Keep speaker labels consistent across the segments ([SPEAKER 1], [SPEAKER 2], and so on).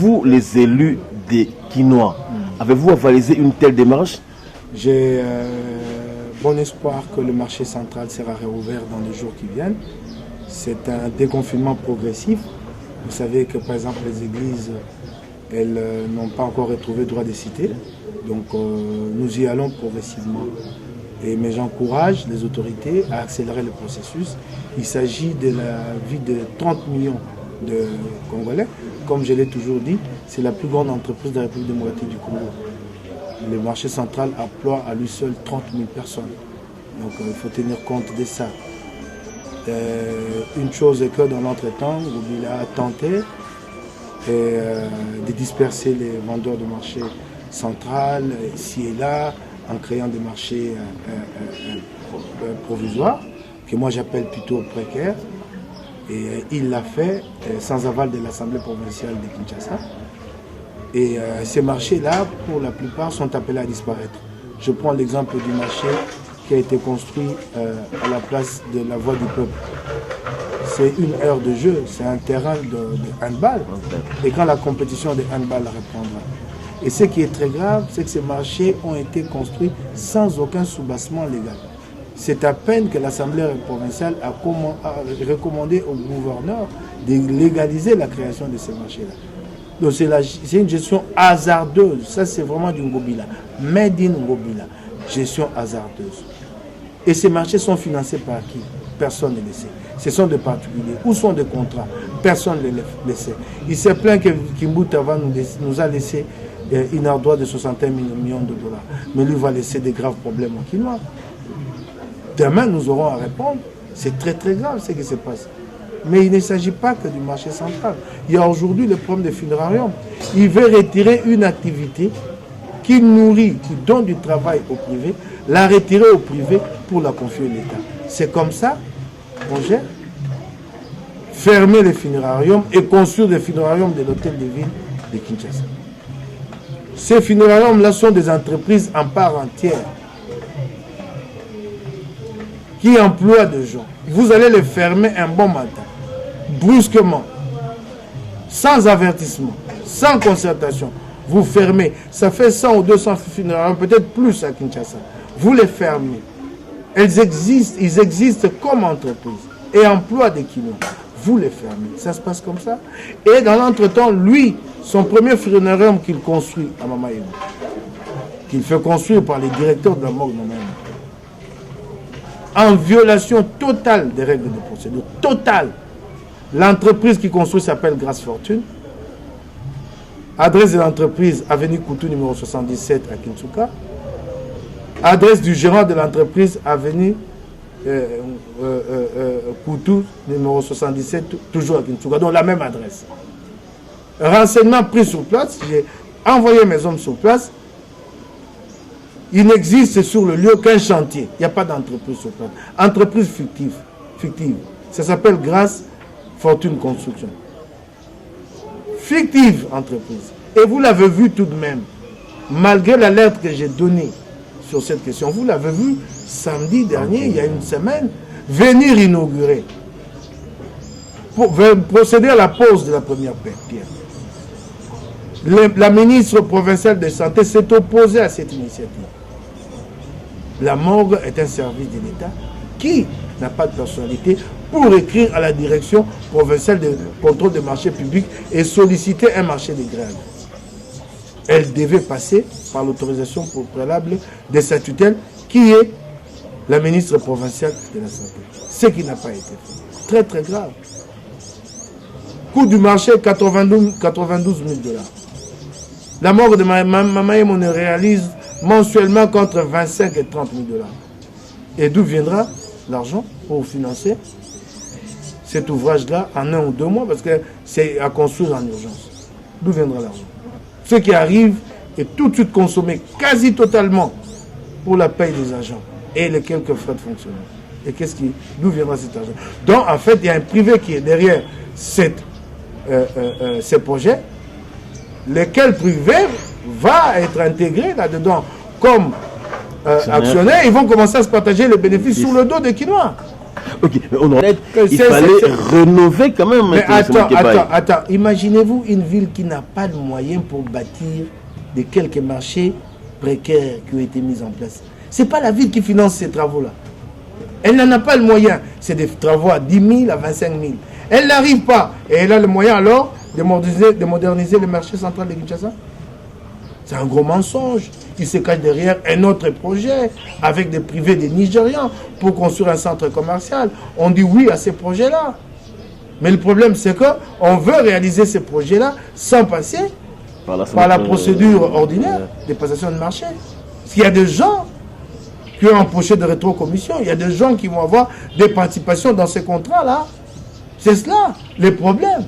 [SPEAKER 1] vous, les élus des Quinois, avez-vous avalisé une telle démarche?
[SPEAKER 2] J'ai bon espoir que le marché central sera réouvert dans les jours qui viennent. C'est un déconfinement progressif. Vous savez que par exemple les églises, elles n'ont pas encore retrouvé droit de cité. Donc nous y allons progressivement. Mais j'encourage les autorités à accélérer le processus. Il s'agit de la vie de 30 millions de Congolais. Comme je l'ai toujours dit, c'est la plus grande entreprise de la République démocratique du Congo. Le marché central emploie à lui seul 30 000 personnes. Donc il faut tenir compte de ça. Une chose est que dans l'entretemps, Ngobila a tenté de disperser les vendeurs de marché central ici et là, en créant des marchés provisoires, que moi j'appelle plutôt précaires. Et il l'a fait sans aval de l'Assemblée provinciale de Kinshasa. Et ces marchés-là, pour la plupart, sont appelés à disparaître. Je prends l'exemple du marché qui a été construit à la place de la Voie du Peuple. C'est une heure de jeu, c'est un terrain de handball. Et quand la compétition de handball reprendra. Et ce qui est très grave, c'est que ces marchés ont été construits sans aucun soubassement légal. C'est à peine que l'Assemblée provinciale a recommandé au gouverneur de légaliser la création de ces marchés-là. Donc c'est une gestion hasardeuse. Ça, c'est vraiment du Ngobila. Made in Ngobila. Gestion hasardeuse. Et ces marchés sont financés par qui? Personne ne le sait. Ce sont des particuliers. Où sont des contrats? Personne ne le sait. Il s'est plaint que Kimbuta nous a laissé une ardoise de 61 millions de dollars. Mais lui va laisser des graves problèmes au Quinois. Demain, nous aurons à répondre. C'est très très grave ce qui se passe. Mais il ne s'agit pas que du marché central. Il y a aujourd'hui le problème des funérariums. Il veut retirer une activité qui nourrit, qui donne du travail au privé, la retirer au privé pour la confier à l'État. C'est comme ça qu'on gère. Fermer les funérariums et construire des funérariums de l'hôtel de ville de Kinshasa. Ces funérariums-là sont des entreprises en part entière qui emploient des gens. Vous allez les fermer un bon matin, brusquement, sans avertissement, sans concertation. Vous fermez. Ça fait 100 ou 200 funérariums, peut-être plus à Kinshasa. Vous les fermez. Ils existent comme entreprise et emploient des Quinois. Vous les fermez. Ça se passe comme ça. Et dans l'entretemps, lui, son premier funérarium qu'il construit à Mamaïmo, qu'il fait construire par les directeurs de la morgue de Mamaïmo, en violation totale des règles de procédure, totale. L'entreprise qui construit s'appelle Grasse Fortune. Adresse de l'entreprise, avenue Koutou numéro 77 à Kinshasa. Adresse du gérant de l'entreprise, avenue Koutou numéro 77, toujours à Kinshasa. Donc la même adresse. Renseignement pris sur place, j'ai envoyé mes hommes sur place. Il n'existe sur le lieu qu'un chantier. Il n'y a pas d'entreprise sur place. Entreprise fictive. Ça s'appelle Grasse Fortune Construction. Fictive entreprise. Et vous l'avez vu tout de même. Malgré l'alerte que j'ai donnée sur cette question, vous l'avez vu samedi dernier, il y a une semaine, venir inaugurer. Pour procéder à la pose de la première pierre. La ministre provinciale de Santé s'est opposée à cette initiative. La morgue est un service de l'État qui n'a pas de personnalité pour écrire à la direction provinciale de contrôle des marchés publics et solliciter un marché de grève. Elle devait passer par l'autorisation préalable de sa tutelle qui est la ministre provinciale de la Santé. Ce qui n'a pas été fait. Très très grave. Coût du marché 92 000 dollars. La morgue de Mamaïmo ne réalise mensuellement contre 25 et 30 000 dollars. Et d'où viendra l'argent pour financer cet ouvrage-là en 1 ou 2 mois, parce que c'est à construire en urgence. D'où viendra l'argent? Ce qui arrive est tout de suite consommé quasi totalement pour la paye des agents et les quelques frais de fonctionnement. Et d'où viendra cet argent? Donc en fait, il y a un privé qui est derrière ces projets, lequel privé va être intégré là-dedans comme actionnaire. Ils vont commencer à se partager les bénéfices sur le dos des Quinois.
[SPEAKER 1] Ok, mais on aurait il
[SPEAKER 2] C'est-
[SPEAKER 1] fallait
[SPEAKER 2] c'est-
[SPEAKER 1] rénover quand même.
[SPEAKER 2] Mais
[SPEAKER 1] l'établissement Kebaye.
[SPEAKER 2] attends. Imaginez-vous une ville qui n'a pas de moyens pour bâtir de quelques marchés précaires qui ont été mis en place. C'est pas la ville qui finance ces travaux-là. Elle n'en a pas le moyen. C'est des travaux à 10 000, à 25 000. Elle n'arrive pas. Et elle a le moyen alors de moderniser le marché central de Kinshasa. C'est un gros mensonge. Il se cache derrière un autre projet avec des privés des Nigérians pour construire un centre commercial. On dit oui à ces projets-là. Mais le problème, c'est qu'on veut réaliser ces projets-là sans passer par la procédure ordinaire des passations de marché. Parce qu'il y a des gens qui ont empoché de rétrocommission. Il y a des gens qui vont avoir des participations dans ces contrats-là. C'est cela, les problèmes.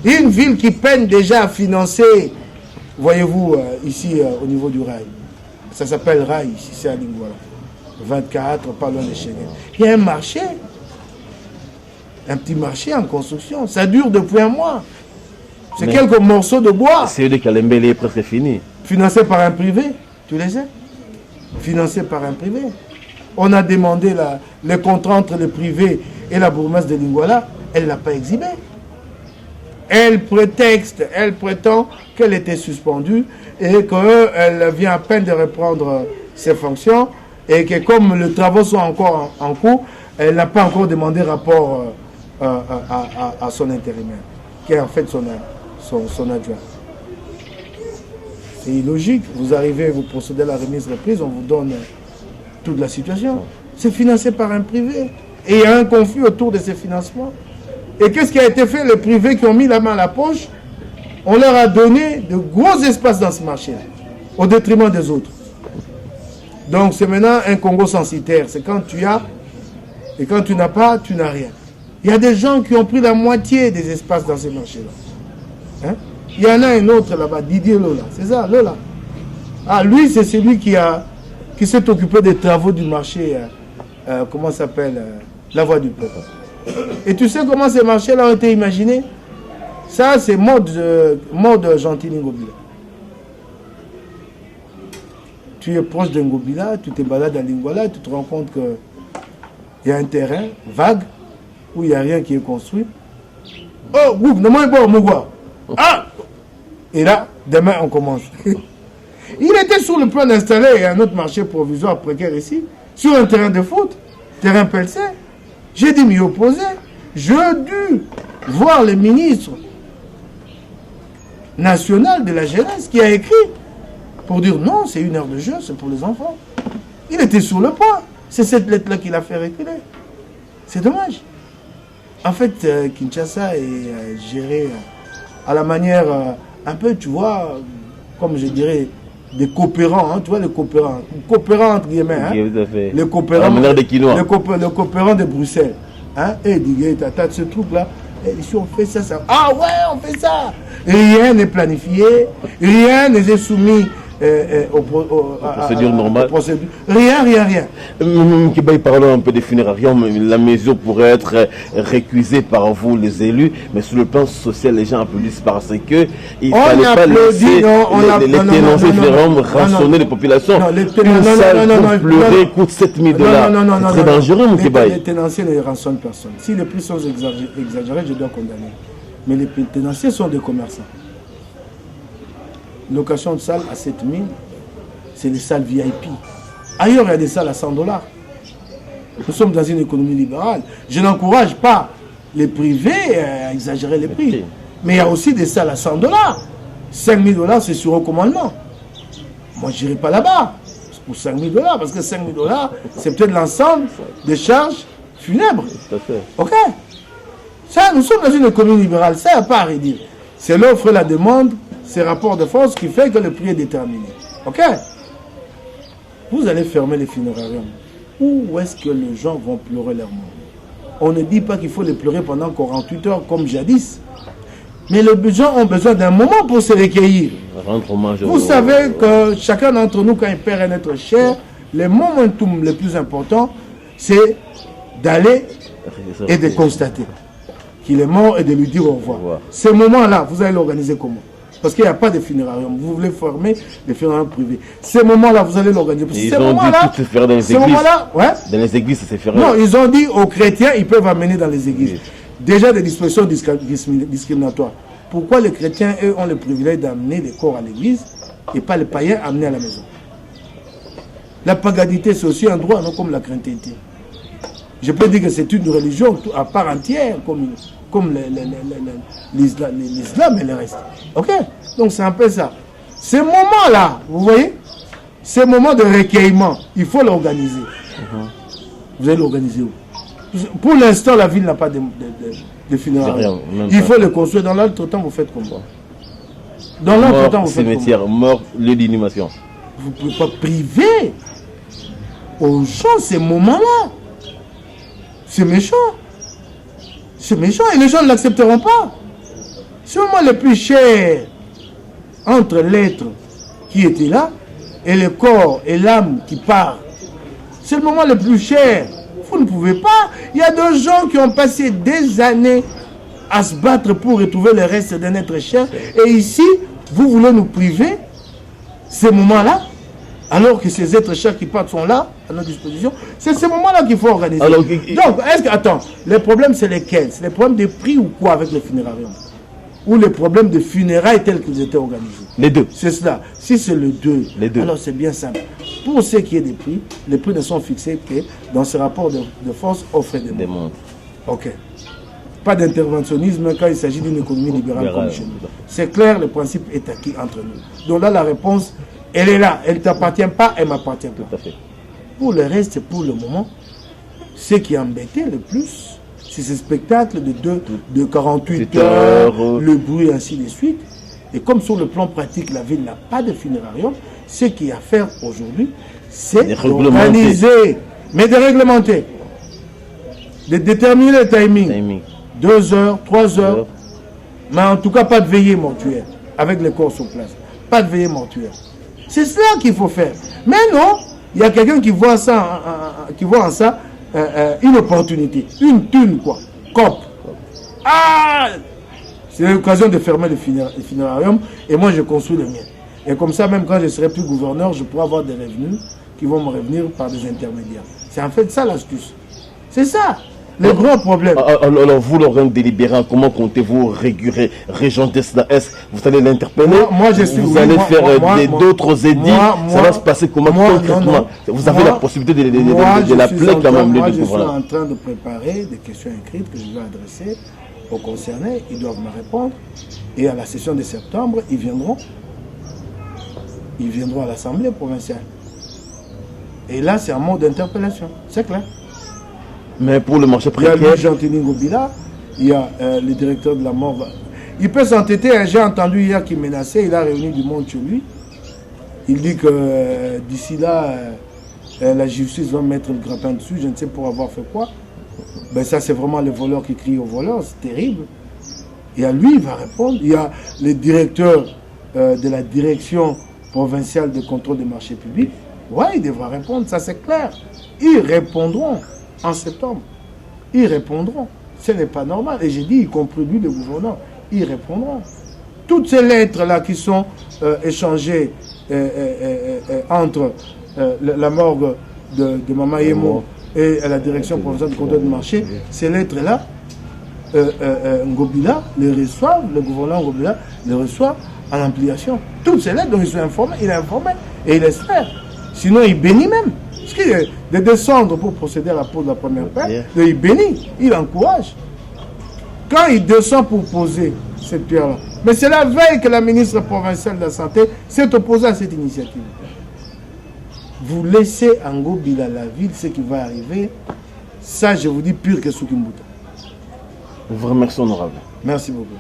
[SPEAKER 2] Une ville qui peine déjà à financer, voyez-vous, ici au niveau du rail. Ça s'appelle rail, ici c'est à Lingouala. 24, pas loin de Schengen. Il y a un marché. Un petit marché en construction. Ça dure depuis un mois. C'est quelques morceaux de bois.
[SPEAKER 1] C'est de Kalembele est presque fini.
[SPEAKER 2] Financé par un privé, tu les sais? Financé par un privé. On a demandé le contrat entre le privé et la bourgmestre de Lingouala. Elle ne l'a pas exhibé. Elle prétend qu'elle était suspendue et qu'elle vient à peine de reprendre ses fonctions et que comme les travaux sont encore en cours, elle n'a pas encore demandé rapport à son intérimaire, qui est en fait son adjoint. C'est illogique. Vous arrivez, vous procédez à la remise reprise, on vous donne toute la situation. C'est financé par un privé. Et il y a un conflit autour de ces financements. Et qu'est-ce qui a été fait? Les privés qui ont mis la main à la poche, on leur a donné de gros espaces dans ce marché, au détriment des autres. Donc c'est maintenant un Congo censitaire. C'est quand tu as, et quand tu n'as pas, tu n'as rien. Il y a des gens qui ont pris la moitié des espaces dans ces marchés-là. Hein? Il y en a un autre là-bas, Didier Lola. C'est ça, Lola. Ah, lui, c'est celui qui s'est occupé des travaux du marché, comment ça s'appelle, la Voie du Peuple. Et tu sais comment ces marchés-là ont été imaginés? Ça, c'est mode Gentil Ngobila. Tu es proche de Ngobila, tu te balades à Lingouala, tu te rends compte qu'il y a un terrain vague où il n'y a rien qui est construit. Oh, ouf, ne m'en pas Mougua. Ah! Et là, demain, on commence. Il était sur le plan d'installer un autre marché provisoire précaire ici, sur un terrain de foot, terrain Pelcé. J'ai dû m'y opposer. J'ai dû voir le ministre national de la jeunesse qui a écrit pour dire non, c'est une heure de jeu, c'est pour les enfants. Il était sur le point. C'est cette lettre-là qui l'a fait reculer. C'est dommage. En fait, Kinshasa est géré à la manière un peu, tu vois, comme je dirais, des coopérants, hein, tu vois, les coopérants entre guillemets, hein, les coopérants, le coopérant de Bruxelles, hein, et t'as ce truc-là, ici on fait ça, ça, ah ouais, on fait ça, rien n'est planifié, rien n'est soumis aux
[SPEAKER 1] procédures normales.
[SPEAKER 2] Rien.
[SPEAKER 1] Kebaye, parlons un peu des funérariums. La mesure pourrait être récusée par vous, les élus, mais sur le plan social, les gens applaudissent parce que il ne fallait pas laisser les tenanciers funérariums rançonner les populations. Une salle pour pleurer coûte 7 000 $. C'est très dangereux, mon Kebaye.
[SPEAKER 2] Les tenanciers ne rançonnent personne. Si les prix sont exagérés, je dois condamner. Mais les tenanciers sont des commerçants. Location de salle à 7 000, c'est les salles VIP. Ailleurs, il y a des salles à 100 $. Nous sommes dans une économie libérale. Je n'encourage pas les privés à exagérer les prix. Mais il y a aussi des salles à 100 $. 5 000 $, c'est sur recommandement. Moi, je n'irai pas là-bas pour 5 000 $, parce que 5 000 $, c'est peut-être l'ensemble des charges funèbres. Ok? Ça, nous sommes dans une économie libérale. Ça, il n'y a pas à redire. C'est l'offre et la demande. C'est rapport de force qui fait que le prix est déterminé. Ok? Vous allez fermer les funérariums. Où est-ce que les gens vont pleurer leur mort? On ne dit pas qu'il faut les pleurer pendant 48 heures comme jadis. Mais les gens ont besoin d'un moment pour se recueillir. Vous savez que chacun d'entre nous, quand il perd un être cher, le momentum le plus important, c'est d'aller et de constater qu'il est mort et de lui dire au revoir. Ce moment-là, vous allez l'organiser comment? Parce qu'il n'y a pas de funérarium. Vous voulez former des funérariums privés. Ces moments-là, vous allez l'organiser.
[SPEAKER 1] Ils ont dit tout se faire dans les églises.
[SPEAKER 2] Ouais.
[SPEAKER 1] Dans les églises, ça se ferait.
[SPEAKER 2] Non, ils ont dit aux chrétiens, ils peuvent amener dans les églises. Oui. Déjà des dispositions discriminatoires. Pourquoi les chrétiens, eux, ont le privilège d'amener les corps à l'église et pas les païens amenés à la maison? La paganité, c'est aussi un droit, non, comme la chrétienté. Je peux dire que c'est une religion à part entière, comme l'islam et le reste. Ok? Donc c'est un peu ça. Ces moments-là, vous voyez, ces moments de recueillement, il faut l'organiser. Vous allez l'organiser où? Pour l'instant, la ville n'a pas de funérailles. Il faut le construire. Dans l'autre temps, vous faites comme ça. Dans l'autre temps, vous faites comme ça.
[SPEAKER 1] Cimetière, mort, lieu d'inhumation.
[SPEAKER 2] Vous ne pouvez pas priver aux gens ces moments-là. C'est méchant. C'est méchant et les gens ne l'accepteront pas. C'est le moment le plus cher entre l'être qui était là et le corps et l'âme qui part. C'est le moment le plus cher. Vous ne pouvez pas. Il y a des gens qui ont passé des années à se battre pour retrouver le reste d'un être cher. Et ici, vous voulez nous priver ces moments-là, alors que ces êtres chers qui partent sont là, à notre disposition. C'est ces moments-là qu'il faut organiser. Alors, donc, est-ce que, attends, les problèmes, c'est lesquels? C'est les problèmes de prix ou quoi avec les funérariums? Ou les problèmes de funérailles tels qu'ils étaient organisés?
[SPEAKER 1] Les deux.
[SPEAKER 2] C'est cela. Si c'est les deux, alors c'est bien simple. Pour ce qui est des prix, les prix ne sont fixés que dans ce rapport de force offre et demande. Ok. Pas d'interventionnisme quand il s'agit d'une économie libérale comme chez nous. C'est clair, le principe est acquis entre nous. Donc là, la réponse, elle est là. Elle ne t'appartient pas, elle ne m'appartient pas.
[SPEAKER 1] Tout à fait.
[SPEAKER 2] Pour le reste, pour le moment, ce qui embêtait le plus, c'est ce spectacle de 48 heures, le bruit, ainsi de suite. Et comme sur le plan pratique, la ville n'a pas de funérarium, ce qu'il y a à faire aujourd'hui, c'est d'organiser, mais de réglementer, de déterminer le timing. 2 heures, 3 heures, mais en tout cas pas de veillée mortuaire, avec les corps sur place. Pas de veillée mortuaire. C'est cela qu'il faut faire. Mais non, il y a quelqu'un qui voit ça, en ça une opportunité, une thune quoi, cop. Ah, c'est l'occasion de fermer le funérarium et moi je construis le mien. Et comme ça, même quand je ne serai plus gouverneur, je pourrai avoir des revenus qui vont me revenir par des intermédiaires. C'est en fait ça l'astuce. C'est ça. Le grand problème.
[SPEAKER 1] Alors, vous, l'organe délibérant, comment comptez-vous régenter cela? Est-ce que vous allez l'interpeller?
[SPEAKER 2] Moi, je suis.
[SPEAKER 1] Vous allez faire d'autres édits? Ça va se passer comment concrètement? Vous avez la possibilité de l'appeler quand même.
[SPEAKER 2] Moi, je suis en train de préparer des questions écrites que je vais adresser aux concernés. Ils doivent me répondre. Et à la session de septembre, ils viendront à l'Assemblée provinciale. Et là, c'est un mode d'interpellation. C'est clair.
[SPEAKER 1] Mais pour le marché précaire...
[SPEAKER 2] Il y a Jean-Tini Ngobila, il y a le directeur de la mort. Il peut s'entêter. J'ai entendu hier qu'il menaçait, il a réuni du monde chez lui. Il dit que d'ici là, la justice va mettre le grappin dessus, je ne sais pour avoir fait quoi. Ben ça, c'est vraiment le voleur qui crie au voleur, c'est terrible. Et à lui, il va répondre. Il y a le directeur de la direction provinciale de contrôle des marchés publics. Ouais, il devra répondre, ça c'est clair. Ils répondront. En septembre, ils répondront. Ce n'est pas normal. Et j'ai dit, y compris lui, le gouverneur, ils répondront. Toutes ces lettres-là qui sont échangées entre la morgue de Mama Yemo et la direction provinciale de contrôle du marché, ces lettres-là, Ngobila les reçoit, le gouverneur Ngobila les reçoit en ampliation. Toutes ces lettres dont ils sont informés, il est informé et il espère. Sinon, il bénit même. Parce que de descendre pour procéder à la pose de la première pierre, il bénit, il encourage. Quand il descend pour poser cette pierre-là, mais c'est la veille que la ministre provinciale de la Santé s'est opposée à cette initiative. Vous laissez en Ngobila la ville, ce qui va arriver, ça je vous dis pire que Soukimbuta.
[SPEAKER 1] Je vous remercie, honorable.
[SPEAKER 2] Merci beaucoup.